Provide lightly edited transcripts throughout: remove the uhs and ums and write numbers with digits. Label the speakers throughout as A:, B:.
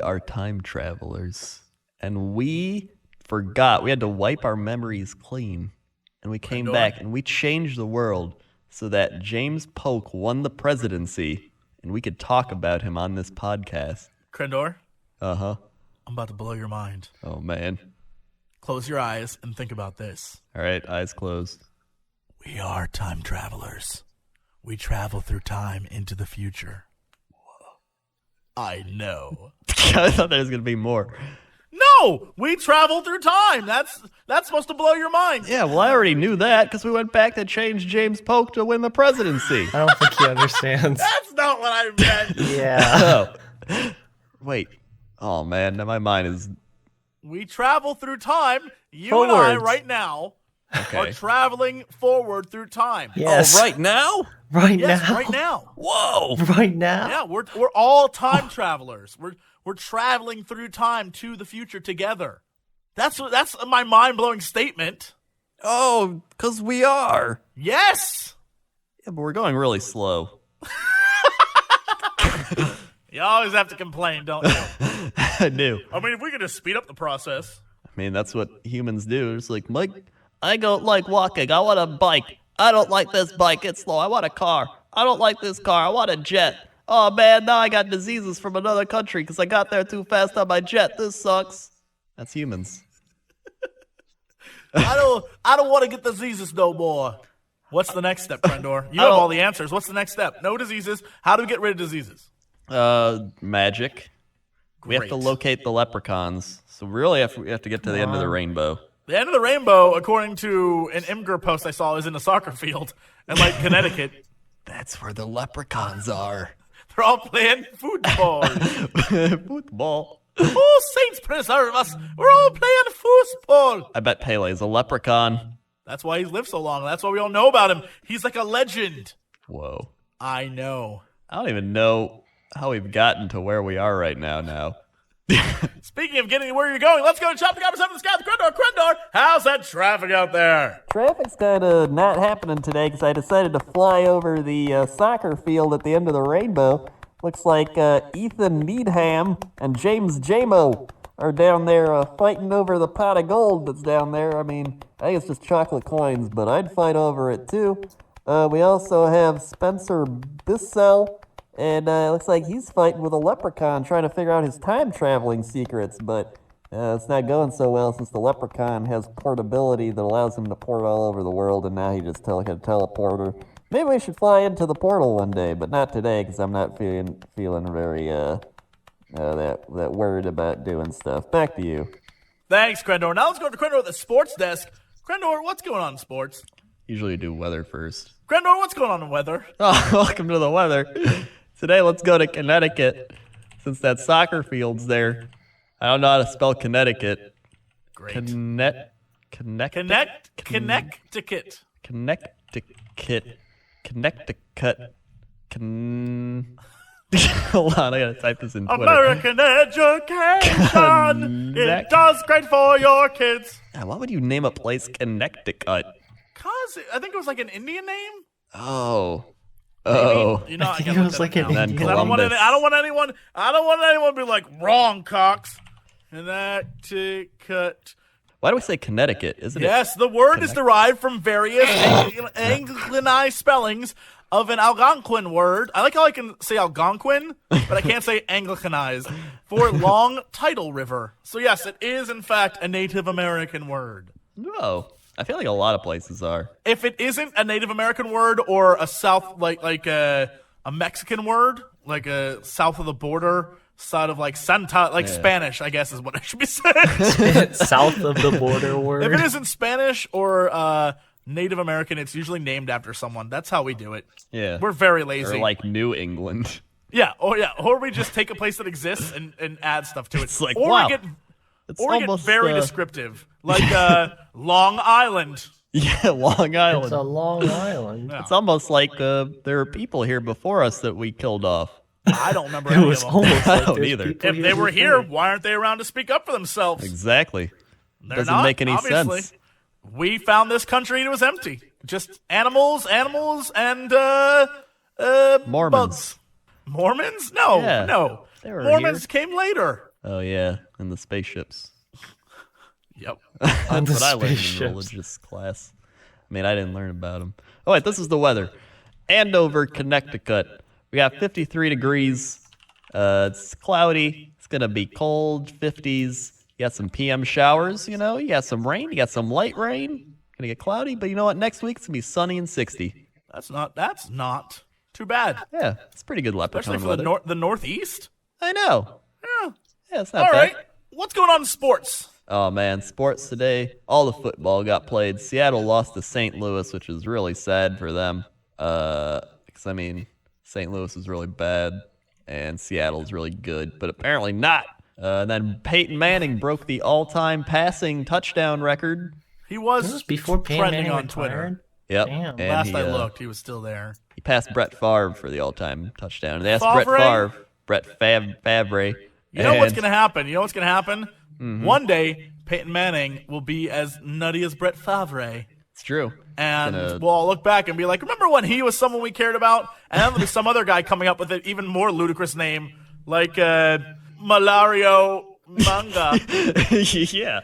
A: are time travelers, and we forgot. We had to wipe our memories clean, and we came back, and we changed the world so that James Polk won the presidency, and we could talk about him on this podcast.
B: Krendor?
A: Uh-huh.
B: I'm about to blow your mind.
A: Oh, man.
B: Close your eyes and think about this.
A: All right, eyes closed.
B: We are time travelers. We travel through time into the future. I know.
A: I thought there was going to be more.
B: No! We travel through time! That's supposed to blow your mind.
A: Yeah, well, I already knew that because we went back to change James Polk to win the presidency.
C: I don't think he understands.
B: That's not what I meant.
C: Yeah.
A: Oh. Wait. Oh, man, now my mind is...
B: We travel through time. You and I right now are traveling forward through time.
C: Yes.
A: Oh, right now?
C: Right
B: Yes,
C: now?
B: right now.
A: Whoa.
C: Right now?
B: Yeah, we're all time travelers. We're traveling through time to the future together. That's my mind-blowing statement.
A: Oh, because we are.
B: Yes.
A: Yeah, but we're going really slow.
B: You always have to complain, don't you?
A: I do.
B: I mean, if we could just speed up the process.
A: I mean, that's what humans do. It's like, Mike, I don't like walking. I want a bike. I don't like this bike. It's slow. I want a car. I don't like this car. I want a jet. Oh, man, now I got diseases from another country because I got there too fast on my jet. This sucks. That's humans.
B: I don't want to get diseases no more. What's the next step, Krendor? You have all the answers. What's the next step? No diseases. How do we get rid of diseases?
A: Magic. We have to locate the leprechauns. So really, we have to get to the end of the rainbow.
B: The end of the rainbow, according to an Imgur post I saw, is in a soccer field in, like, Connecticut.
A: That's where the leprechauns are.
B: They're all playing football.
A: Football.
B: Oh, saints preserve us. We're all playing football.
A: I bet Pele's a leprechaun.
B: That's why he's lived so long. That's why we all know about him. He's like a legend.
A: Whoa.
B: I know.
A: I don't even know how we've gotten to where we are right now.
B: Speaking of getting where you're going, let's go to Chop the Conversation in the Sky with Krendor. Krendor, how's that traffic out there?
A: Traffic's kind of not happening today because I decided to fly over the soccer field at the end of the rainbow. Looks like Ethan Needham and James Jamo are down there fighting over the pot of gold that's down there. I mean, I think it's just chocolate coins, but I'd fight over it too. We also have Spencer Bissell. And it looks like he's fighting with a leprechaun trying to figure out his time-traveling secrets, but it's not going so well since the leprechaun has portability that allows him to port all over the world, and now he just can teleporter. Maybe we should fly into the portal one day, but not today because I'm not feeling very that worried about doing stuff. Back to you.
B: Thanks, Krendor. Now let's go to Krendor at the sports desk. Krendor, what's going on in sports?
A: Usually do weather first.
B: Krendor, what's going on in weather?
A: Oh, welcome to the weather. Today, let's go to Connecticut, since that soccer field's there. I don't know how to spell Connecticut.
B: Great.
A: Connecticut. Hold on, I gotta type this in Twitter.
B: American education. It does great for your kids.
A: Yeah, why would you name a place Connecticut?
B: Cause I think it was like an Indian name.
A: Oh.
B: Maybe. You know,
C: I think it was like an Indian.
B: I don't want anyone to be like, wrong, Cox. Connecticut.
A: Why do we say Connecticut? Isn't it?
B: Yes, the word is derived from various Anglicized spellings of an Algonquin word. I like how I can say Algonquin, but I can't say Anglicanized for long tidal river. So yes, it is in fact a Native American word.
A: No. I feel like a lot of places are.
B: If it isn't a Native American word or a south like a Mexican word, like a south of the border side of like Santa, Spanish, I guess is what I should be saying.
C: South of the border word.
B: If it isn't Spanish or Native American, it's usually named after someone. That's how we do it.
A: Yeah.
B: We're very lazy.
A: Or like New England.
B: Yeah, or we just take a place that exists and add stuff to it.
A: It's like,
B: or
A: wow.
B: we get very descriptive, like Long Island.
A: Yeah, Long Island.
C: It's a Long Island.
A: It's almost like there are people here before us that we killed off.
B: I don't remember any of them.
C: Almost
A: I
C: like
A: don't
C: there's
A: either.
C: people
B: If they were here,
C: before.
B: why aren't they around to speak up for themselves?
A: Exactly.
B: They're
A: Doesn't
B: not,
A: make any
B: obviously.
A: sense.
B: We found this country and it was empty. Just animals, and
A: Mormons.
B: bugs. Mormons? No,
A: Yeah,
B: no.
A: they were
B: Mormons
A: here.
B: came later.
A: Oh, yeah, and the spaceships.
B: Yep.
A: That's what I learned in
C: spaceships.
A: religious class. I mean, I didn't learn about them. Oh, wait, this is the weather. Andover, Connecticut. We got 53 degrees. It's cloudy. It's going to be cold, 50s. You got some PM showers, you know. You got some rain. You got some light rain. Going to get cloudy, but you know what? Next week, it's going to be sunny and 60.
B: That's not too bad.
A: Yeah, it's pretty good leprechaun
B: Especially for
A: weather.
B: the Northeast.
A: I know.
B: Yeah.
A: Yeah, it's not
B: All
A: bad.
B: right. What's going on in sports?
A: Oh, man, sports today. All the football got played. Seattle lost to St. Louis, which is really sad for them. Because, I mean, St. Louis is really bad, and Seattle's really good, but apparently not. Then Peyton Manning broke the all-time passing touchdown record.
B: He was
C: Before Peyton
B: trending
C: Manning
B: on
C: retired?
B: Twitter.
A: Yep.
C: Damn.
A: And
B: Last
A: he,
B: I looked, he was still there.
A: he passed Brett Favre for the all-time touchdown. And they asked
B: Favre?
A: Brett Favre.
B: You know what's
A: and-
B: going to happen? Mm-hmm. One day, Peyton Manning will be as nutty as Brett Favre.
A: It's true.
B: And
A: Gonna-
B: we'll all look back and be like, remember when he was someone we cared about? And then there'll be some other guy coming up with an even more ludicrous name, like Malario Manga.
A: Yeah.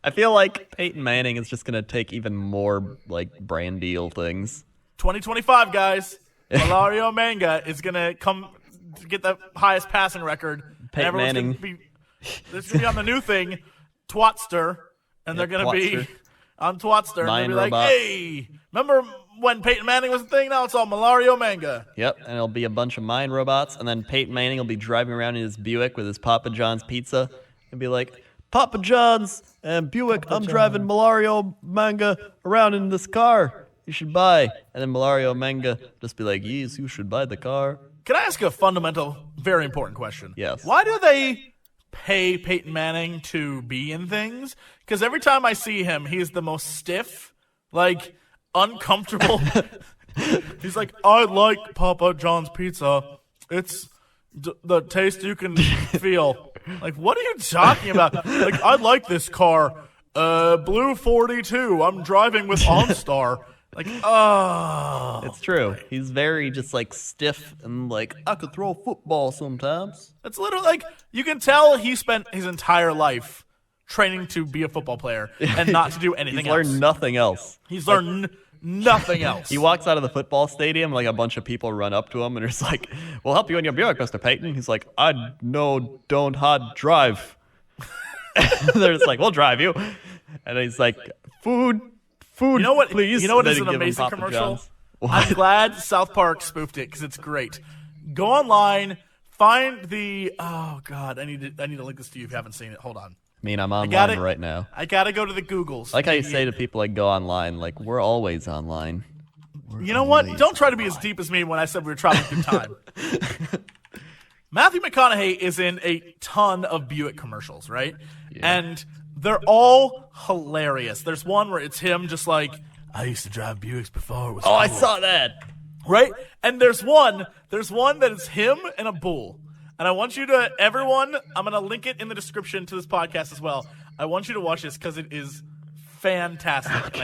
A: I feel like Peyton Manning is just going to take even more, like, brand deal things.
B: 2025, guys. Malario Manga is going to come to get the highest passing record.
A: Peyton
B: and everyone's
A: Manning.
B: going to be on the new thing, Twatster. And they're going to be
A: Twatster.
B: on Twatster. And
A: Mind
B: they'll be like,
A: robot.
B: hey, remember when Peyton Manning was a thing? Now it's all Malario Manga.
A: Yep, and it'll be a bunch of mind robots, and then Peyton Manning will be driving around in his Buick with his Papa John's pizza and be like, Papa John's and Buick, I'm driving Malario Manga around in this car. You should buy. And then Malario Manga just be like, yes, you should buy the car.
B: Can I ask a fundamental, very important question?
A: Yes.
B: Why do they pay Peyton Manning to be in things? Because every time I see him, he's the most stiff, like, uncomfortable. He's like, I like Papa John's pizza. It's the taste you can feel. Like, what are you talking about? Like, I like this car. Blue 42. I'm driving with OnStar. Like, oh.
A: It's true. He's very just like stiff and like, I could throw a football sometimes.
B: It's literally like, you can tell he spent his entire life training to be a football player and not to do anything
A: He's
B: else.
A: learned nothing else.
B: He's learned nothing else.
A: He walks out of the football stadium, like a bunch of people run up to him and it's like, we'll help you in your Buick, Mr. Peyton. He's like, I know, don't hard drive. They're just like, we'll drive you. And he's like, food,
B: You know what?
A: please.
B: You know what
A: And
B: is
A: then
B: an
A: give him
B: amazing
A: Papa
B: commercial?
A: John's.
B: I'm glad South Park spoofed it because it's great. Go online, find the. Oh God, I need to link this to you if you haven't seen it. Hold on.
A: I mean, I'm
B: got
A: online
B: it.
A: right now.
B: I gotta go to the Googles.
A: Like how you say to people, like, go online. Like, we're always online.
B: You know what? Don't try to be as deep as me when I said we were traveling through time. Matthew McConaughey is in a ton of Buick commercials, right?
A: Yeah.
B: And they're all hilarious. There's one where it's him just like, I used to drive Buicks before it was
A: Oh, I
B: cool."
A: saw that.
B: Right? And there's one that is him and a bull. And I want you to, everyone, I'm going to link it in the description to this podcast as well. I want you to watch this because it is fantastic. And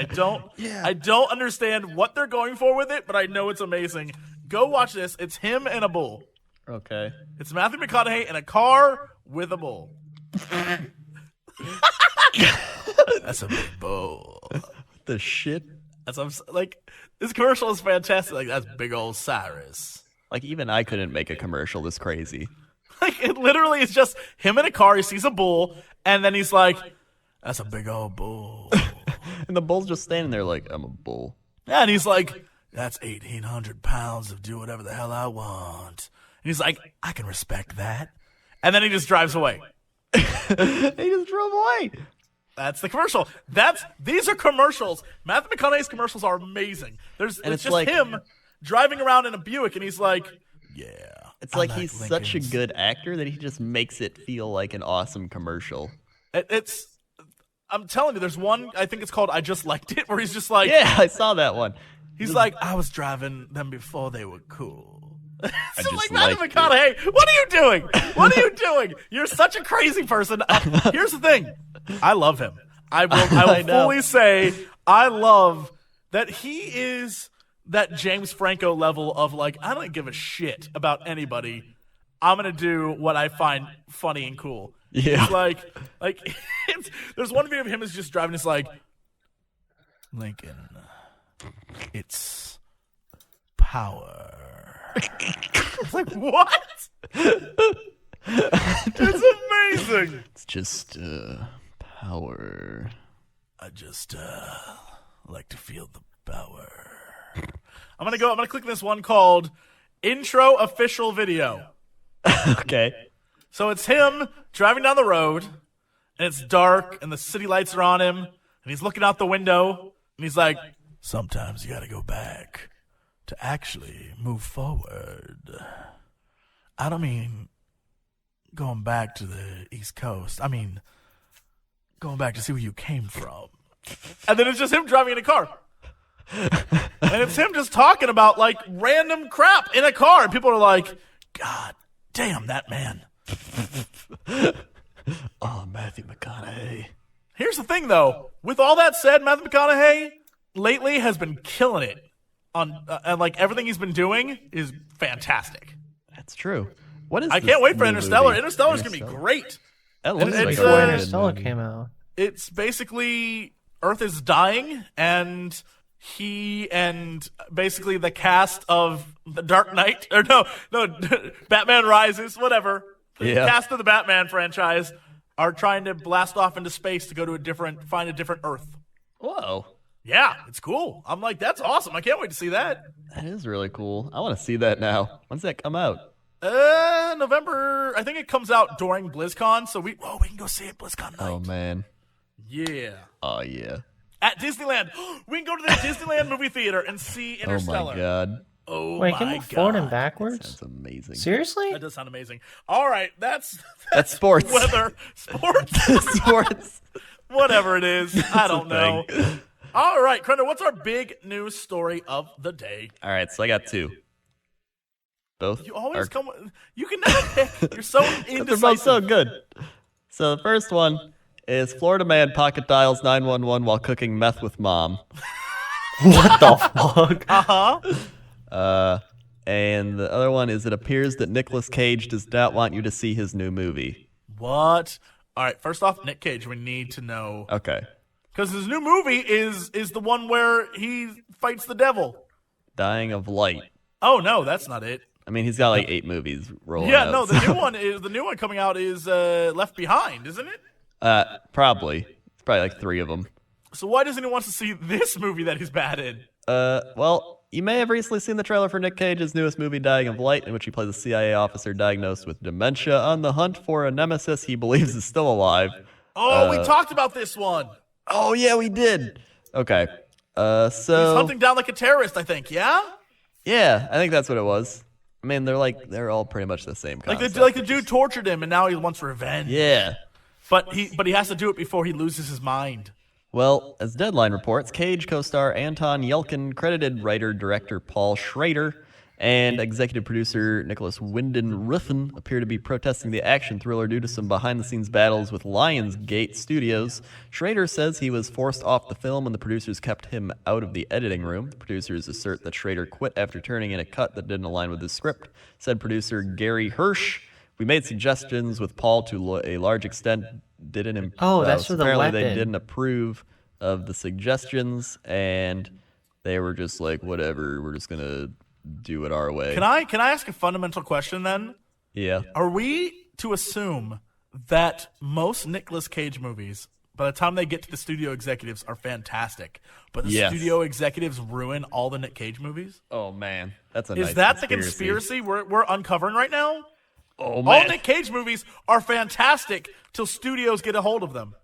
B: I don't understand what they're going for with it, but I know it's amazing. Go watch this. It's him and a bull.
A: Okay.
B: It's Matthew McConaughey in a car with a bull. That's a big bull.
A: The shit.
B: That's like, this commercial is fantastic. Like, that's big old Cyrus.
A: Like, even I couldn't make a commercial this crazy.
B: Like, it literally is just him in a car. He sees a bull, and then he's like, that's a big old bull.
A: And the bull's just standing there like, I'm a bull.
B: Yeah, and he's like, that's 1,800 pounds of do whatever the hell I want. And he's like, I can respect that. And then he just drives away.
A: He just drove away.
B: That's the commercial. These are commercials. Matthew McConaughey's commercials are amazing. It's
A: it's
B: just
A: like-
B: him driving around in a Buick, and he's like, yeah.
A: It's
B: I
A: like he's such a
B: Lincolns."
A: good actor that he just makes it feel like an awesome commercial.
B: I'm telling you, there's one, I think it's called I Just Liked It, where he's just like,
A: Yeah, I saw that one.
B: he's like, I was driving them before they were cool. It's just
A: just
B: like, Matthew
A: liked
B: McConaughey, what are you doing? What are you doing? You're such a crazy person. Here's the thing. I love him. I
A: I
B: will
A: know.
B: fully say I love that he is that James Franco level of like, I don't give a shit about anybody. I'm gonna do what I find funny and cool.
D: Yeah.
B: It's like there's one video of him is just driving. It's like Lincoln. It's power. It's like what? It's amazing.
D: It's just power.
B: I just like to feel the power. I'm gonna click this one called Intro Official Video.
D: Okay.
B: So it's him driving down the road, and it's dark, and the city lights are on him, and he's looking out the window, and he's like, sometimes you gotta go back to actually move forward. I don't mean going back to the East Coast. I mean going back to see where you came from. And then it's just him driving in a car. And it's him just talking about, like, random crap in a car. And people are like, God damn, that man.
D: Oh, Matthew McConaughey.
B: Here's the thing, though. With all that said, Matthew McConaughey lately has been killing it. And, like, everything he's been doing is fantastic.
D: That's true. What is
B: I can't wait for
D: new
B: Interstellar.
D: movie?
B: Interstellar's going to be great.
D: That looks
B: And
D: like
B: it's,
D: a
C: Before
D: really good
C: Interstellar
D: movie.
C: came out.
B: It's basically Earth is dying, and he and basically the cast of The Dark Knight, or no, Batman Rises, whatever. The cast of the Batman franchise are trying to blast off into space to go to find a different Earth.
D: Whoa.
B: Yeah, it's cool. I'm like, that's awesome. I can't wait to see that.
D: That is really cool. I want to see that now. When's that come out?
B: November. I think it comes out during BlizzCon, so we can go see it BlizzCon night.
D: Oh, man.
B: Yeah.
D: Oh, yeah.
B: At Disneyland. We can go to the Disneyland movie theater and see
D: Oh,
B: Interstellar.
D: my God.
B: Oh,
C: Wait,
B: my
C: can
B: God.
C: you forward and backwards?
D: Sounds amazing.
C: Seriously?
B: That does sound amazing. All right, that's
D: That's sports.
B: weather, sports,
D: Sports.
B: whatever it is. I don't know.
D: thing.
B: All right, Krender, what's our big news story of the day?
D: All right, so I got two. Both.
B: You always
D: are-
B: come. You can never pick. You're so
D: They're both
B: indecisive.
D: so good. So the first one is Florida man pocket dials 911 while cooking meth with mom.
C: What the fuck?
D: And the other one is it appears that Nicolas Cage does not want you to see his new movie.
B: What? All right. First off, Nick Cage. We need to know
D: Okay.
B: because his new movie is the one where he fights the devil.
D: Dying of Light.
B: Oh no, that's not it.
D: I mean, he's got like 8 movies rolling
B: Yeah,
D: out.
B: no. The new one coming out is Left Behind, isn't it?
D: Probably. It's probably like 3 of them.
B: So why doesn't he want to see this movie that he's bad in?
D: Well, you may have recently seen the trailer for Nick Cage's newest movie, Dying of Light, in which he plays a CIA officer diagnosed with dementia on the hunt for a nemesis he believes is still alive.
B: Oh, we talked about this one.
D: Oh, yeah, we did. Okay.
B: He's
D: So
B: hunting down like a terrorist, I think. Yeah,
D: yeah, I think that's what it was. I mean, they're all pretty much the same concept.
B: like the dude tortured him, and now he wants revenge.
D: Yeah.
B: But he has to do it before he loses his mind.
D: Well, as Deadline reports, Cage co-star Anton Yelkin, credited writer-director Paul Schrader, and executive producer Nicholas Winden Ruffin appear to be protesting the action thriller due to some behind-the-scenes battles with Lionsgate Studios. Schrader says he was forced off the film and the producers kept him out of the editing room. The producers assert that Schrader quit after turning in a cut that didn't align with his script. Said producer Gary Hirsch, "We made suggestions with Paul to a large extent, didn't
C: Oh, that's for the
D: apparently they
C: weapon.
D: didn't approve of the suggestions, and they were just like, whatever, we're just gonna do it our way."
B: Can I ask a fundamental question then?
D: Yeah.
B: Are we to assume that most Nicolas Cage movies, by the time they get to the studio executives, are fantastic, but the
D: Yes.
B: studio executives ruin all the Nick Cage movies?
D: Oh man, that's a
B: Is
D: nice
B: that the conspiracy we're uncovering right now?
D: Oh
B: All
D: man,
B: Nick Cage movies are fantastic till studios get a hold of them.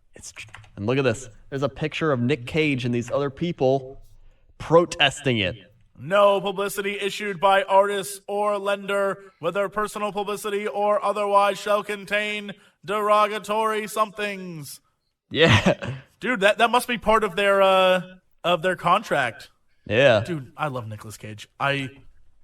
D: and look at this. There's a picture of Nick Cage and these other people protesting it.
B: No publicity issued by artist or lender, whether personal publicity or otherwise, shall contain derogatory somethings.
D: Yeah,
B: Dude, that must be part of their contract.
D: yeah.
B: Dude, I love Nicolas Cage. I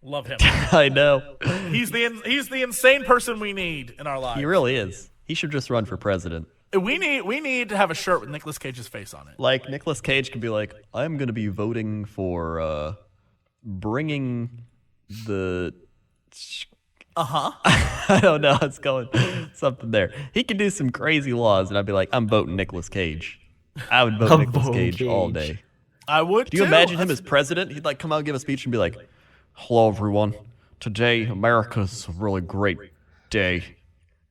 B: love him.
D: I know.
B: He's the insane person we need in our lives.
D: He really is. He should just run for president.
B: We need to have a shirt with Nicolas Cage's face on it.
D: Like Nicolas Cage could be like, I'm gonna be voting for bringing the I don't know. It's going something there. He could do some crazy laws, and I'd be like, I'm voting Nicolas Cage. I would vote
C: I'm
D: Nicolas
C: voting
D: Cage all
C: Cage.
D: day.
B: I would.
D: Do you
B: too.
D: imagine him as president? He'd like come out and give a speech and be like, "Hello, everyone. Today, America's a really great day."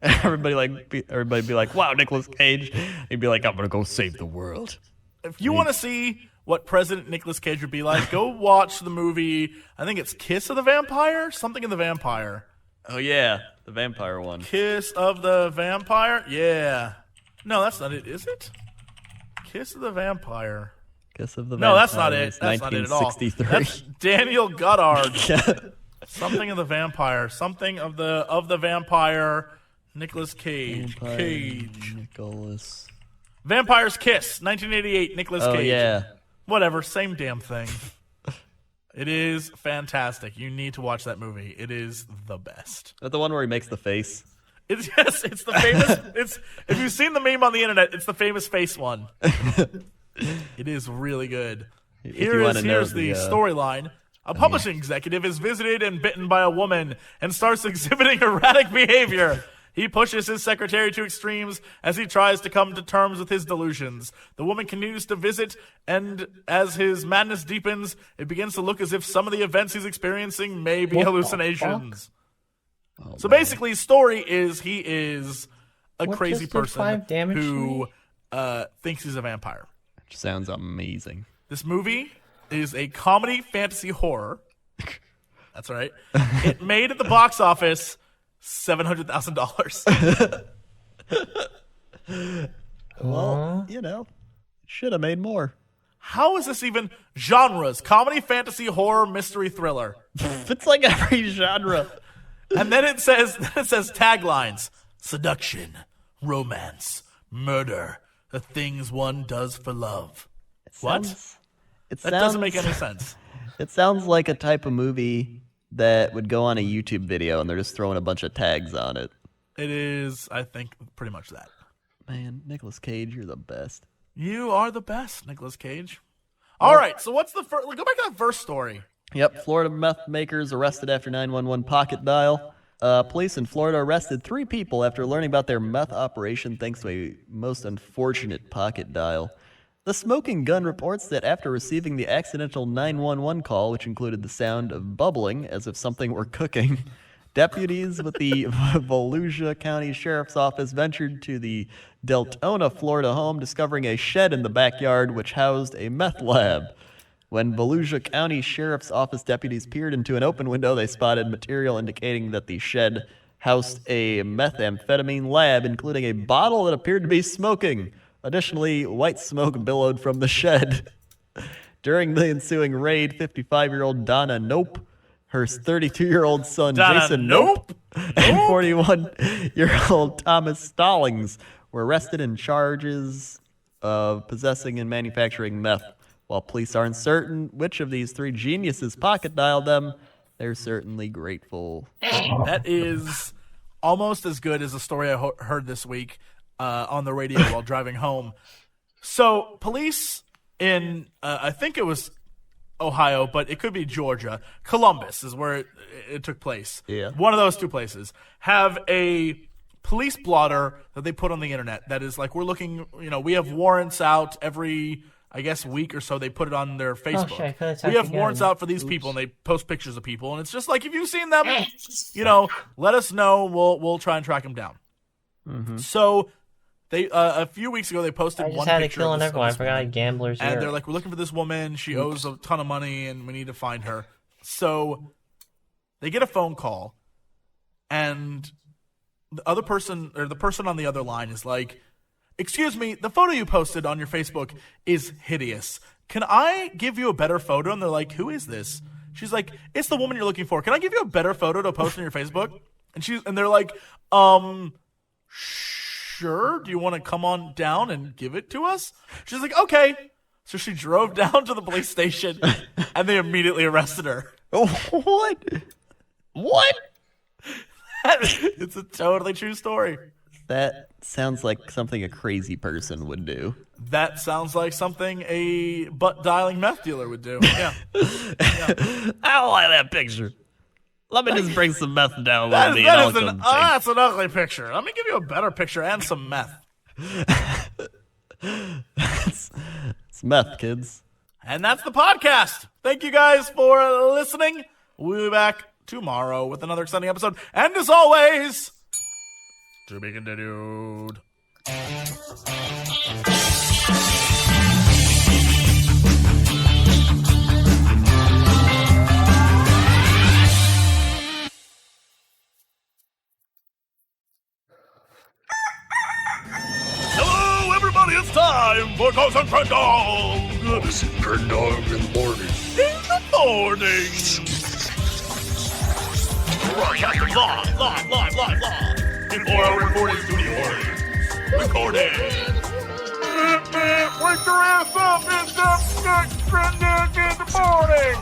D: Everybody be like, "Wow, Nicolas Cage." He'd be like, "I'm gonna go save the world."
B: If you want to see what President Nicolas Cage would be like, go watch the movie. I think it's Kiss of the Vampire, something of the Vampire.
D: Oh yeah, the vampire one.
B: Kiss of the Vampire. Yeah. No, that's not it. Is it? Kiss of the Vampire.
D: Kiss of the
B: No,
D: Vampire.
B: that's not it. That's not it at all.
D: 1963.
B: That's Daniel Goddard. Something of the Vampire. Something of the Vampire. Nicolas Cage.
D: Vampire
B: Cage.
D: Nicholas.
B: Vampire's Kiss. 1988. Nicolas
D: Oh
B: Cage.
D: yeah.
B: Whatever. Same damn thing. It is fantastic. You need to watch that movie. It is the best.
D: Is that the one where he makes the face?
B: It's it's the famous. If you've seen the meme on the internet, it's the famous face one. It is really good. Here's the storyline. A publishing executive is visited and bitten by a woman and starts exhibiting erratic behavior. He pushes his secretary to extremes as he tries to come to terms with his delusions. The woman continues to visit, and as his madness deepens, it begins to look as if some of the events he's experiencing may be
C: What the
B: hallucinations. So basically, his story is he is a
C: What
B: crazy
C: just did
B: person
C: 5 damage to
B: who
C: me?
B: thinks he's a vampire.
D: Sounds amazing.
B: This movie is a comedy fantasy horror. That's right. It made at the box office $700,000.
D: Well, should have made more.
B: How is this even genres? Comedy, fantasy, horror, mystery, thriller.
D: It's like every genre.
B: And then it says taglines: seduction, romance, murder, the things one does for love. What? That doesn't make any sense.
D: It sounds like a type of movie that would go on a YouTube video and they're just throwing a bunch of tags on it.
B: It is, I think, pretty much that.
D: Man, Nicolas Cage, you're the best.
B: You are the best, Nicolas Cage. All right, so what's the first? Go back to that first story.
D: Yep, Florida meth makers arrested after 911 pocket dial. Police in Florida arrested 3 people after learning about their meth operation thanks to a most unfortunate pocket dial. The Smoking Gun reports that after receiving the accidental 911 call, which included the sound of bubbling as if something were cooking, deputies with the Volusia County Sheriff's Office ventured to the Deltona, Florida home, discovering a shed in the backyard which housed a meth lab. When Volusia County Sheriff's Office deputies peered into an open window, they spotted material indicating that the shed housed a methamphetamine lab, including a bottle that appeared to be smoking. Additionally, white smoke billowed from the shed. During the ensuing raid, 55-year-old Donna Nope, her 32-year-old son
B: Donna
D: Jason
B: Nope,
D: and 41-year-old Thomas Stallings were arrested in charges of possessing and manufacturing meth. While police aren't certain which of these 3 geniuses pocket dialed them, they're certainly grateful.
B: That is almost as good as the story I heard this week on the radio while driving home. So police in, I think it was Ohio, but it could be Georgia. Columbus is where it took place.
D: Yeah.
B: One of those 2 places. Have a police blotter that they put on the internet that is like, we're looking, we have warrants out every, I guess, week or so. They put it on their Facebook.
C: shit, I could've
B: We
C: typed
B: have warrants
C: again.
B: out for these people, and they post pictures of people. And it's just like, if you've seen them, let us know. We'll try and track them down.
C: Mm-hmm.
B: So they a few weeks ago they posted
C: I just
B: one
C: had to
B: picture
C: kill
B: of this,
C: everyone. I
B: of this
C: forgot
B: woman,
C: gamblers
B: and
C: here.
B: they're like, we're looking for this woman. She owes a ton of money, and we need to find her. So they get a phone call, and the other person, or the person on the other line, is like, "Excuse me, the photo you posted on your Facebook is hideous. Can I give you a better photo?" And they're like, "Who is this?" She's like, "It's the woman you're looking for. Can I give you a better photo to post on your Facebook?" And they're like, "Sure. Do you want to come on down and give it to us?" She's like, "Okay." So she drove down to the police station, and they immediately arrested her.
D: What? What?
B: It's a totally true story.
D: That sounds like something a crazy person would do.
B: That sounds like something a butt-dialing meth dealer would do. Yeah.
D: I don't like that picture. Let me just bring some meth down
B: That
D: with me.
B: that's an ugly picture. Let me give you a better picture and some meth.
D: It's meth, kids.
B: And that's the podcast. Thank you guys for listening. We'll be back tomorrow with another exciting episode. And as always, to be continued. Hello, everybody. It's time for Cox and Crendog.
E: Cox and Crendog in the morning.
B: In the morning. Live. Before our recording studio audience. Recording. Wake your ass up. It's Cox and Crendog in the morning.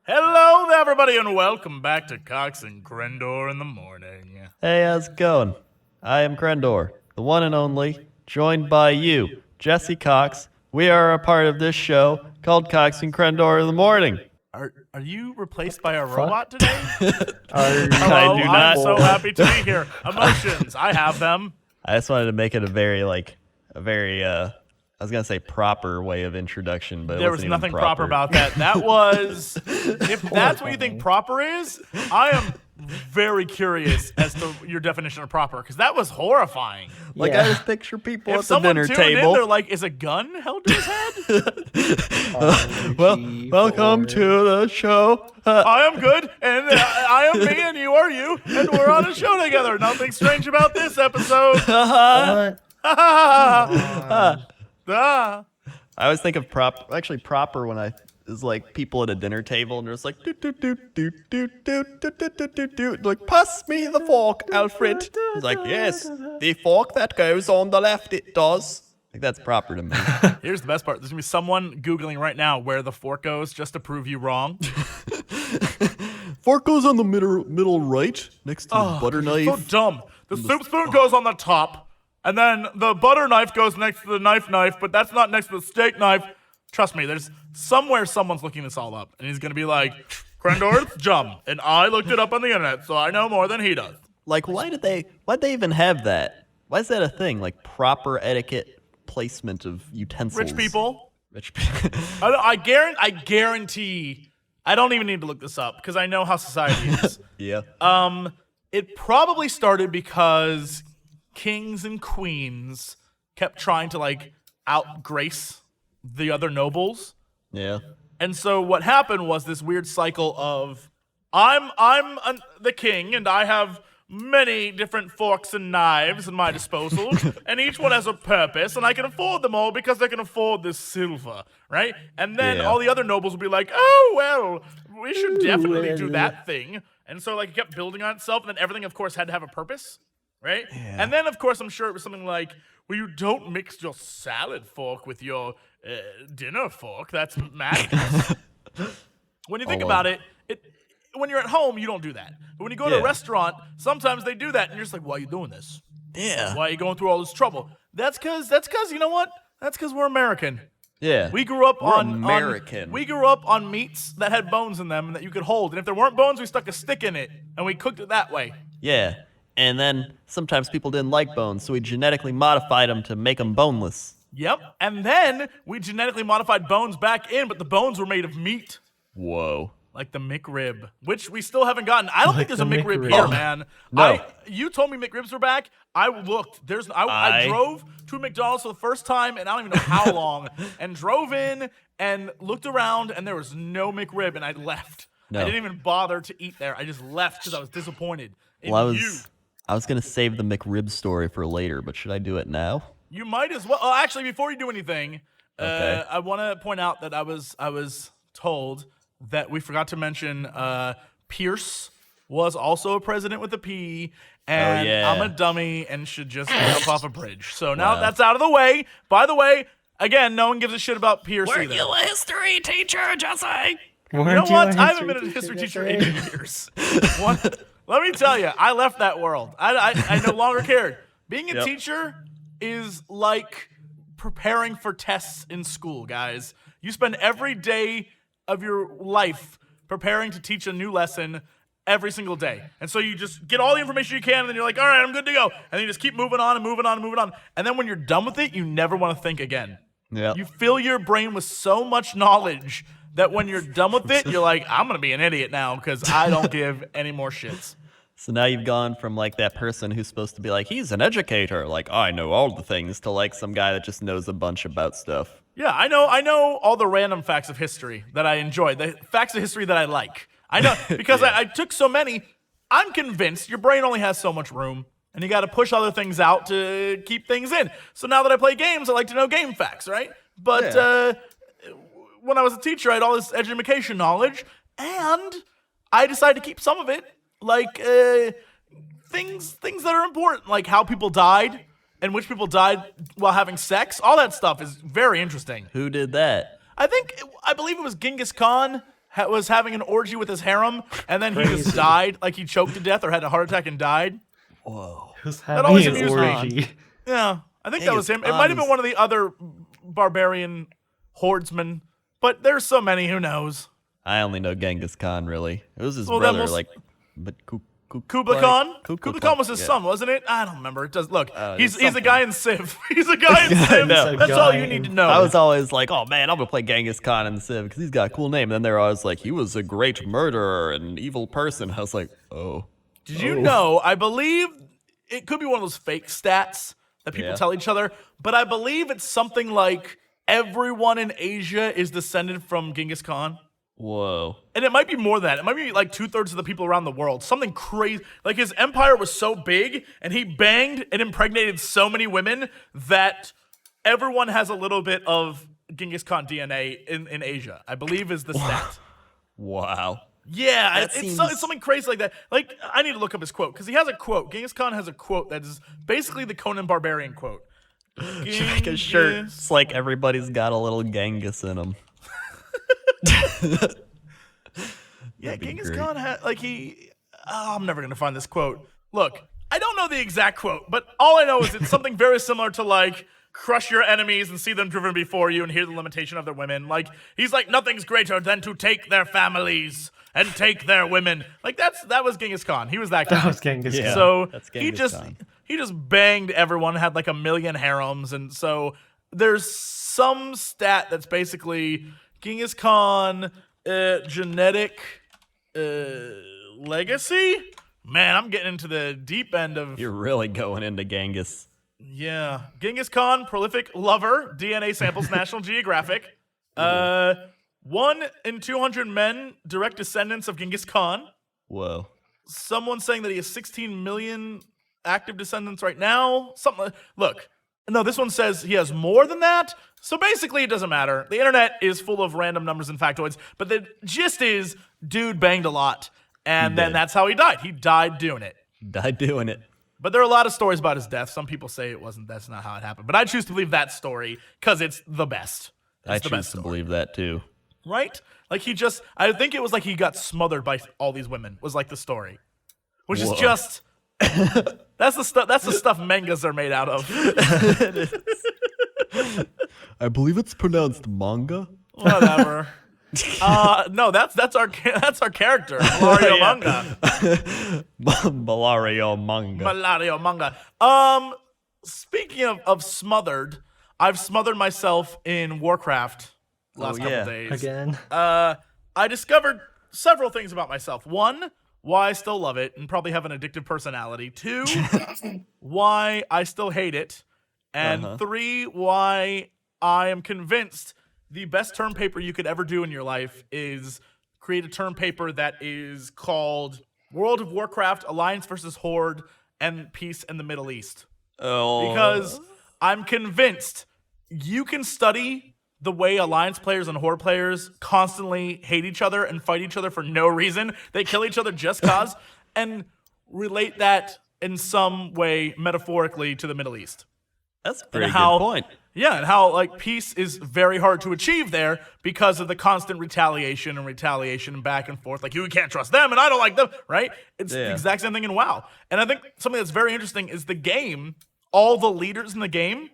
B: Hello there, everybody, and welcome back to Cox and Crendor in the morning.
D: Hey, how's it going? I am Crendor, the one and only, joined by you, Jesse Cox. We are a part of this show called Cox and Crendor in the morning.
B: Are you replaced by a robot today?
D: I
B: Hello,
D: do not.
B: I'm so happy to be here. Emotions, I have them.
D: I just wanted to make it a very, I was going to say proper way of introduction, but
B: There was nothing proper about that. That was, if that's what you think proper is, I am very curious as to your definition of proper, because that was horrifying.
D: Like,
C: Yeah.
D: I just picture people
B: If
D: at the
B: someone
D: dinner
B: tuned
D: table.
B: in, they're like, is a gun held to his head?
D: Welcome to the show.
B: I am good, and I am me, and you are you, and we're on a show together. Nothing strange about this episode.
C: What?
B: Ah.
D: I always think of proper when I is like people at a dinner table and they're just like do do do do do do do do do do do, like pass me the fork, Alfred. It's like, yes, the fork that goes on the left, it does. Like, that's proper to me.
B: Here's the best part. There's going to be someone Googling right now where the fork goes just to prove you wrong.
D: Fork goes on the middle right next to the butter knife.
B: So dumb. The soup spoon goes on the top, and then the butter knife goes next to the knife, but that's not next to the steak knife. Trust me, there's somewhere someone's looking this all up, and he's going to be like, Crendor's dumb, and I looked it up on the internet, so I know more than he does.
D: Like, why'd they even have that? Why is that a thing? Like, proper etiquette placement of utensils.
B: Rich people.
D: Rich people.
B: I guarantee, I don't even need to look this up, because I know how society is.
D: Yeah.
B: It probably started because kings and queens kept trying to, like, outgrace the other nobles.
D: Yeah.
B: And so what happened was this weird cycle of, I'm the king, and I have many different forks and knives at my disposal, and each one has a purpose, and I can afford them all because I can afford this silver, right? And then all the other nobles would be like, oh, well, we should definitely do that thing. And so, like, it kept building on itself, and then everything, of course, had to have a purpose, right? Yeah. And then, of course, I'm sure it was something like, well, you don't mix your salad fork with your dinner fork. That's madness. When you think about it, when you're at home, you don't do that. But when you go to a restaurant, sometimes they do that, and you're just like, why are you doing this?
D: Yeah.
B: Why are you going through all this trouble? That's because, you know what? That's because we're American.
D: Yeah.
B: We grew up on
D: American.
B: We grew up on meats that had bones in them and that you could hold. And if there weren't bones, we stuck a stick in it, and we cooked it that way.
D: Yeah. And then sometimes people didn't like bones, so we genetically modified them to make them boneless.
B: Yep. And then we genetically modified bones back in, but the bones were made of meat.
D: Whoa.
B: Like the McRib, which we still haven't gotten. I don't think there's a McRib
C: McRib.
B: here, man.
D: No.
B: You told me McRibs were back. I looked. I drove to McDonald's for the first time, and I don't even know how long, and drove in and looked around, and there was no McRib, and I left.
D: No.
B: I didn't even bother to eat there. I just left because I was disappointed in
D: Well,
B: you.
D: I was going to save the McRib story for later, but should I do it now?
B: You might as well. Actually, before you do anything,
D: Okay.
B: I want to point out that I was told that we forgot to mention Pierce was also a president with a P, and
D: yeah.
B: I'm a dummy and should just jump off a bridge. So now that's out of the way. By the way, again, no one gives a shit about Pierce either.
D: a history teacher, Jesse?
B: You know what? I haven't been a history teacher in years. Let me tell you, I left that world. I no longer cared. Being a teacher is like preparing for tests in school, guys. You spend every day of your life preparing to teach a new lesson every single day. And so you just get all the information you can, and then you're like, all right, I'm good to go. And then you just keep moving on and moving on and moving on. And then when you're done with it, you never want to think again.
D: Yeah.
B: You fill your brain with so much knowledge that when you're done with it, you're like, I'm going to be an idiot now because I don't give any more shits.
D: So now you've gone from like that person who's supposed to be like, he's an educator, like I know all the things, to like some guy that just knows a bunch about stuff.
B: Yeah, I know all the random facts of history that I enjoy, the facts of history that I like. I know, because I took so many, I'm convinced your brain only has so much room, and you got to push other things out to keep things in. So now that I play games, I like to know game facts, right? But when I was a teacher, I had all this education knowledge, and I decided to keep some of it, like things that are important, like how people died, and which people died while having sex. All that stuff is very interesting.
D: Who did that?
B: I believe it was Genghis Khan was having an orgy with his harem, and then he just died, like he choked to death or had a heart attack and died.
D: Whoa.
C: Who's
B: always
C: having an
B: amused me.
C: orgy?
B: Yeah, I think that was him. It
D: Genghis
B: might have been
D: Khan
B: one of the other barbarian hordemen, but there's so many, who knows?
D: I only know Genghis Khan, really. It was his
B: Well, then
D: brother,
B: we'll
D: like, but
B: Kublai Khan?
D: Kublai
B: Kublai Khan was his
D: yeah.
B: son, wasn't it? I don't remember. It does look. He's a
D: something.
B: guy in Civ. He's a guy in Civ.
D: know.
B: That's all you need to know.
D: I was always like, oh man, I'm gonna play Genghis Khan in Civ because he's got a cool name. And then they're always like, he was a great murderer and evil person. I was like, oh.
B: Did you know? I believe it could be one of those fake stats that people
D: Yeah.
B: tell each other, but I believe it's something like everyone in Asia is descended from Genghis Khan.
D: Whoa.
B: And it might be more than that. It might be like 2/3 of the people around the world. Something crazy. Like his empire was so big, and he banged and impregnated so many women that everyone has a little bit of Genghis Khan DNA in Asia, I believe is the stat.
D: Wow.
B: Yeah,
D: That
B: it's
D: seems-
B: something crazy like that. Like, I need to look up his quote, because he has a quote. Genghis Khan has a quote that is basically the Conan Barbarian quote.
D: Like a shirt. It's like everybody's got a little Genghis in them.
B: Yeah,
D: be
B: Genghis
D: great.
B: Khan had, like, I'm never going to find this quote. Look, I don't know the exact quote, but all I know is it's something very similar to, like, crush your enemies and see them driven before you and hear the lamentation of their women. Like, he's like, nothing's greater than to take their families and take their women. Like, that was Genghis Khan. He was that guy.
C: That was Genghis
D: Yeah.
C: Khan.
B: So
D: That's
B: he
D: Genghis
B: just
D: Khan.
B: he just banged everyone, had like 1 million harems, and so there's some stat that's basically Genghis Khan genetic legacy. Man, I'm getting into the deep end of
D: You're really going into Genghis.
B: yeah. Genghis Khan, prolific lover, DNA samples, National Geographic. 1 in 200 men, direct descendants of Genghis Khan.
D: Whoa.
B: Someone saying that he has 16 million active descendants right now. Something. Look, no, this one says he has more than that. So basically, it doesn't matter. The internet is full of random numbers and factoids, but the gist is, dude banged a lot, and then
D: did.
B: that's how he died. He died doing it.
D: Died doing it.
B: But there are a lot of stories about his death. Some people say it wasn't. That's not how it happened. But I choose to believe that story because it's the best.
D: I
B: It's the
D: choose
B: best
D: to
B: story.
D: believe that too.
B: Right? Like I think it was like he got smothered by all these women. Was like the story, which is
D: Whoa.
B: just that's the stuff. That's the stuff mangas are made out of.
D: I believe it's pronounced manga.
B: Whatever. No, that's our character, Mario Manga.
D: Malario manga.
B: Malario Manga. Speaking of smothered, I've smothered myself in Warcraft last couple
D: yeah.
B: days.
C: Again.
B: I discovered several things about myself. 1, why I still love it and probably have an addictive personality. 2, why I still hate it. And 3, why I am convinced the best term paper you could ever do in your life is create a term paper that is called World of Warcraft, Alliance versus Horde, and Peace in the Middle East.
D: Oh.
B: Because I'm convinced you can study the way Alliance players and Horde players constantly hate each other and fight each other for no reason. They kill each other just cause, and relate that in some way metaphorically to the Middle East.
D: That's a pretty
B: how-
D: good point.
B: Yeah, and how like peace is very hard to achieve there because of the constant retaliation and back and forth. Like you can't trust them and I don't like them, right? It's the
D: Yeah.
B: exact same thing in WoW. And I think something that's very interesting is the game, all the leaders in the game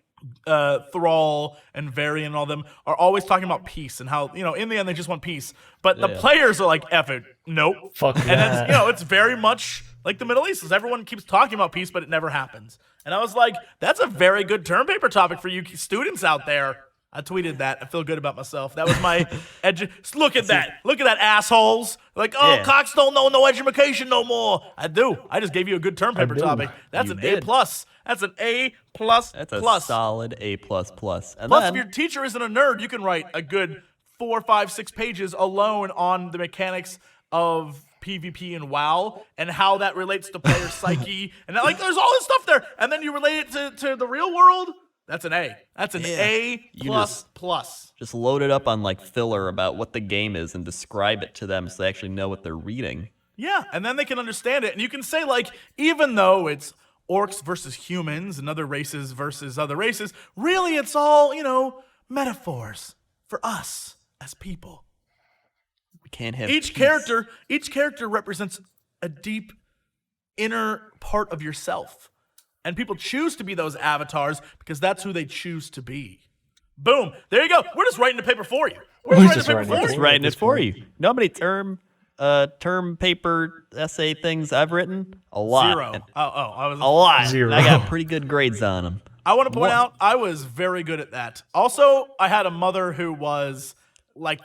B: Thrall and Varian and all them are always talking about peace and how, in the end they just want peace. But the
D: Yeah.
B: players are like, F it, nope.
C: Fuck
B: And
C: that.
B: it's very much like the Middle East, is everyone keeps talking about peace, but it never happens. And I was like, that's a very good term paper topic for you students out there. I tweeted that. I feel good about myself. That was my Look at that. Look at that, assholes. Like,
D: Yeah.
B: Cox don't know no education no more. I do. I just gave you a good term paper
C: do.
B: topic. That's
D: You
B: an
D: did.
B: A plus. That's an A plus
D: That's a
B: plus.
D: solid A++. And
B: Plus,
D: then,
B: if your teacher isn't a nerd, you can write a good 4, 5, 6 pages alone on the mechanics of PvP and WoW and how that relates to player psyche. And there's all this stuff there. And then you relate it to the real world. That's an A. That's an A plus plus.
D: just load it up on filler about what the game is and describe it to them so they actually know what they're reading.
B: Yeah, and then they can understand it. And you can say, even though it's orcs versus humans and other races versus other races, really it's all, metaphors for us as people.
D: We can't have
B: Each
D: peace.
B: character represents a deep inner part of yourself. And people choose to be those avatars because that's who they choose to be. Boom. There you go. We're just writing the paper for you. We're
C: We're
B: writing
C: just
B: the paper
C: writing
B: for
C: it
B: you.
D: Just writing it for you. Know how many term paper essay things I've written? A lot.
B: 0.
D: And
B: I was
D: a lot.
C: 0.
D: And I got pretty good grades on them.
B: I want to point out I was very good at that. Also, I had a mother who was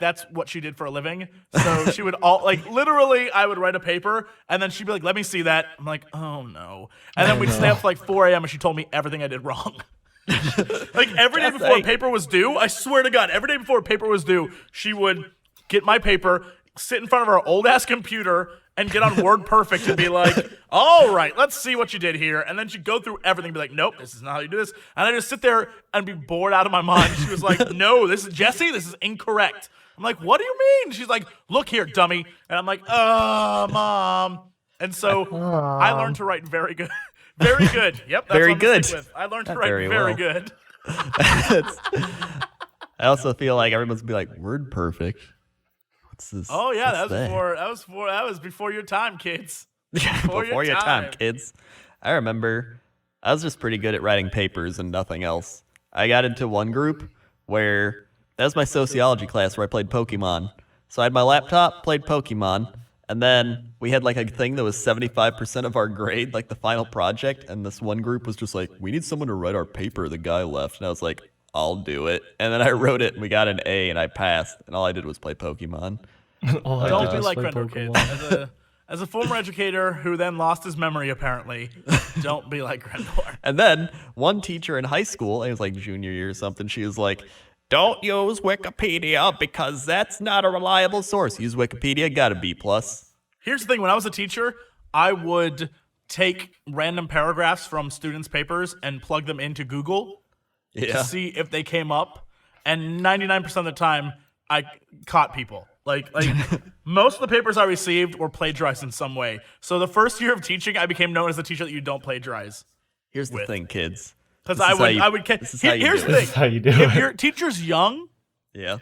B: that's what she did for a living. So she would literally I would write a paper and then she'd be like, let me see that. I'm like, oh no. And then we'd stay up till 4 a.m. and she told me everything I did wrong. Every day before a paper was due, I swear to God, every day before a paper was due, she would get my paper, sit in front of her old ass computer, and get on WordPerfect and be like, all right, let's see what you did here. And then she'd go through everything and be like, nope, this is not how you do this. And I just sit there and be bored out of my mind. She was like, no, this is incorrect. I'm like, what do you mean? She's like, look here, dummy. And I'm like, Mom. And so I learned to write very good. Very good. Yep. That's
D: Very
B: what I'm gonna
D: good.
B: stick with. I learned to
D: Not
B: write
D: very
B: very
D: well.
B: good.
D: I also feel like everyone's be like, word perfect. What's this?
B: Oh yeah,
D: What's
B: that was before your time, kids.
D: Before your time, kids. I remember I was just pretty good at writing papers and nothing else. I got into one group where that was my sociology class where I played Pokemon. So I had my laptop, played Pokemon, and then we had a thing that was 75% of our grade, the final project, and this one group was just like, we need someone to write our paper, the guy left. And I was like, I'll do it. And then I wrote it and we got an A and I passed, and all I did was play Pokemon.
B: Don't be like Grendel, kids. As a former educator who then lost his memory, apparently, don't be like Grendel.
D: And then one teacher in high school, it was junior year or something, she was like, don't use Wikipedia because that's not a reliable source. Use Wikipedia, got a B+.
B: Here's the thing. When I was a teacher, I would take random paragraphs from students' papers and plug them into Google to see if they came up. And 99% of the time, I caught people. Most of the papers I received were plagiarized in some way. So the first year of teaching, I became known as the teacher that you don't plagiarize.
D: Here's the thing, kids.
B: Because
D: This is how you
B: Here's
D: do
B: the
D: it.
B: thing.
C: This is how you do
B: If
C: it.
B: your teacher's young,
D: Yeah.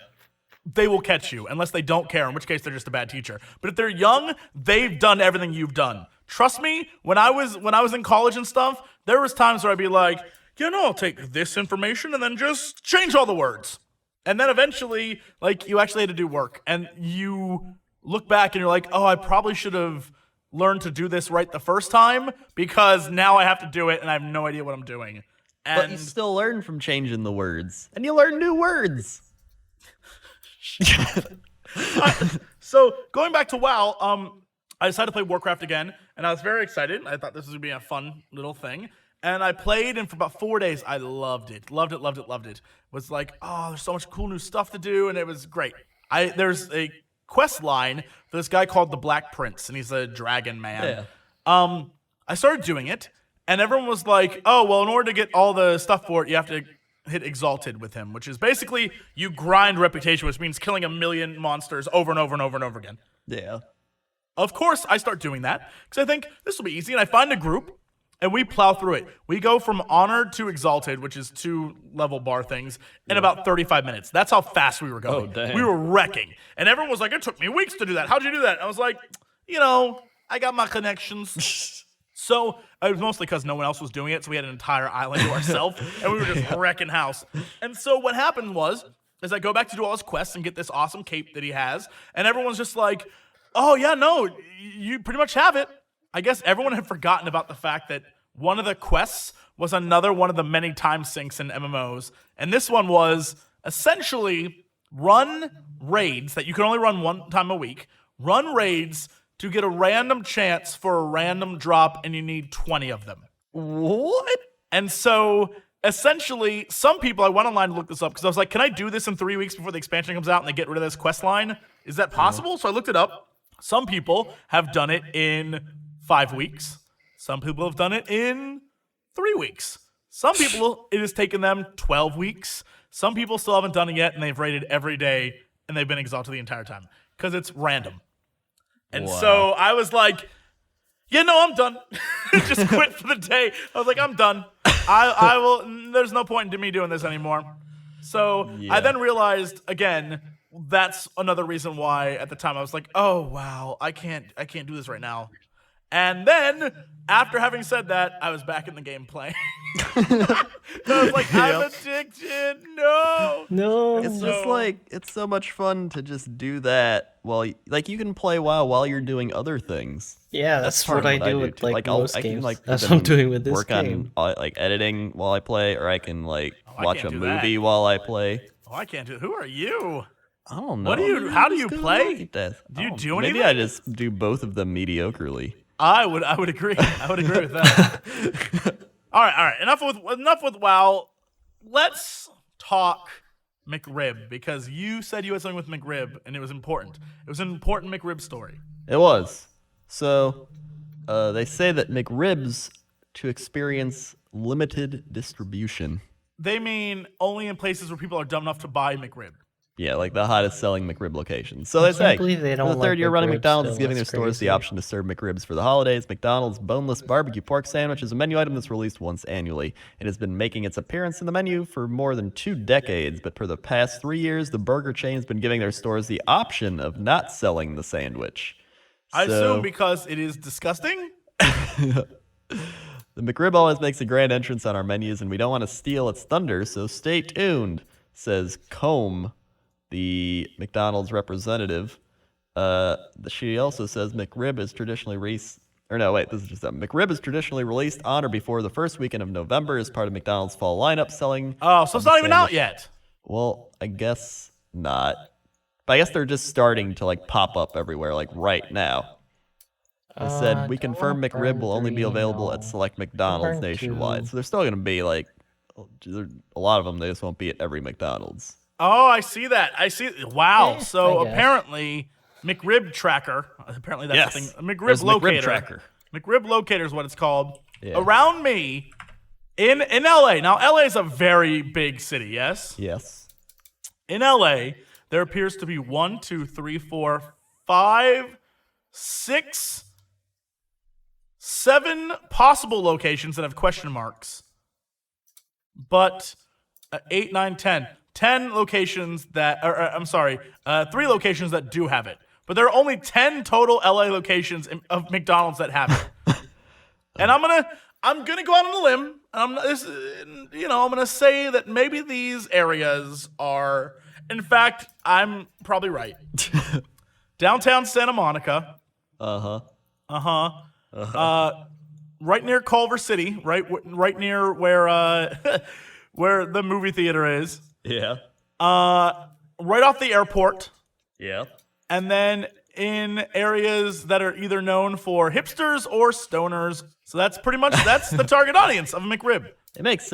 B: they will catch you unless they don't care, in which case they're just a bad teacher. But if they're young, they've done everything you've done. Trust me, when I was in college and stuff, there was times where I'd be like, I'll take this information and then just change all the words. And then eventually, you actually had to do work. And you look back and you're like, oh, I probably should have learned to do this right the first time because now I have to do it and I have no idea what I'm doing.
D: But you still learn from changing the words. And you learn new words.
B: So going back to WoW, I decided to play Warcraft again, and I was very excited. I thought this was gonna be a fun little thing, and I played, and for about 4 days, I loved it. Was like, oh, there's so much cool new stuff to do, and it was great. There's a quest line for this guy called the Black Prince, and he's a dragon man.
D: Yeah.
B: I started doing it, and everyone was like, oh, well, in order to get all the stuff for it, you have to hit Exalted with him, which is basically you grind reputation, which means killing 1,000,000 monsters over and over and over and over again.
D: Yeah.
B: Of course, I start doing that because I think this will be easy, and I find a group, and we plow through it. We go from Honored to Exalted, which is 2 level bar things, in about 35 minutes. That's how fast we were going.
D: Oh, dang.
B: We were wrecking. And everyone was like, it took me weeks to do that. How'd you do that? I was like, I got my connections. So it was mostly because no one else was doing it, so we had an entire island to ourselves, and we were just wrecking house. And so what happened is I go back to do all his quests and get this awesome cape that he has, and everyone's just like, oh yeah, no, you pretty much have it. I guess everyone had forgotten about the fact that one of the quests was another one of the many time sinks in MMOs, and this one was essentially run raids that you can only run one time a week, run raids to get a random chance for a random drop, and you need 20 of them.
D: What?
B: And so, essentially, some people, I went online to look this up, because I was like, can I do this in 3 weeks before the expansion comes out and they get rid of this quest line? Is that possible? So I looked it up. Some people have done it in 5 weeks. Some people have done it in 3 weeks. Some people, it has taken them 12 weeks. Some people still haven't done it yet, and they've raided every day, and they've been exhausted the entire time, because it's random. And so I was like, yeah, no, I'm done. Just quit for the day. I was like, I'm done. I will. There's no point in me doing this anymore. So I then realized, again, that's another reason why at the time I was like, oh, wow, I can't do this right now. And then, after having said that, I was back in the game playing. I was like, I'm addicted. No.
D: It's just like, it's so much fun to just do that while, like, you can play WoW while you're doing other things.
C: Yeah, that's
D: part
C: what
D: of
C: I do with
D: too.
C: like most
D: I can,
C: games.
D: like,
C: That's what I'm doing with this
D: work
C: game.
D: on like editing while I play, or I can like
B: I
D: watch a
B: can't do that.
D: movie while I play.
B: Oh, I can't do it. Who are you?
D: I don't know.
B: What do you?
D: man.
B: How do you
D: Just
B: play?
D: do
B: Do you do anything?
D: Maybe I just do both of them mediocrely.
B: I would agree. I would agree with that. All right. Enough with WoW. Let's talk McRib, because you said you had something with McRib and it was important. It was an important McRib story.
D: It was. So, they say that McRibs to experience limited distribution.
B: They mean only in places where people are dumb enough to buy McRib.
D: Yeah, like the hottest selling McRib locations. So they
C: can't
D: say,
C: believe they
D: for
C: don't
D: the third
C: like
D: year running,
C: McRibs
D: McDonald's is
C: still.
D: giving their
C: That's
D: stores the
C: crazy.
D: option to serve McRibs for the holidays. McDonald's Boneless Barbecue Pork Sandwich is a menu item that's released once annually. It has been making its appearance in the menu for more than 2 decades, but for the past 3 years, the burger chain has been giving their stores the option of not selling the sandwich.
B: I assume because it is disgusting.
D: The McRib always makes a grand entrance on our menus, and we don't want to steal its thunder, so stay tuned, says Combe, the McDonald's representative. She also says McRib is traditionally McRib is traditionally released on or before the first weekend of November as part of McDonald's fall lineup, selling.
B: Oh, so it's not even out yet.
D: Well, I guess not. But I guess they're just starting to like pop up everywhere, like right now. They said, we confirm McRib will only be available at select McDonald's nationwide. So they're still going to be like, a lot of them, they just won't be at every McDonald's.
B: Oh, I see that. Wow.
C: Yeah,
B: So
C: I guess.
B: apparently, McRib Tracker. Apparently that's the thing. McRib
D: There's
B: Locator.
D: McRib Tracker.
B: McRib Locator is what it's called.
D: Yeah.
B: Around me, in LA. Now, LA is a very big city. Yes.
D: Yes.
B: In LA, there appears to be 1, 2, 3, 4, 5, 6, 7 possible locations that have question marks. But 8, 9, 10. 10 locations that, I'm sorry, 3 locations that do have it. But there are only 10 total LA locations of McDonald's that have it. And I'm gonna go out on a limb. And I'm gonna say that maybe these areas are, in fact, I'm probably right. Downtown Santa Monica. Right near Culver City. Right near where where the movie theater is.
D: Yeah.
B: Right off the airport.
D: Yeah.
B: And then in areas that are either known for hipsters or stoners. So that's the target audience of a McRib.
D: It makes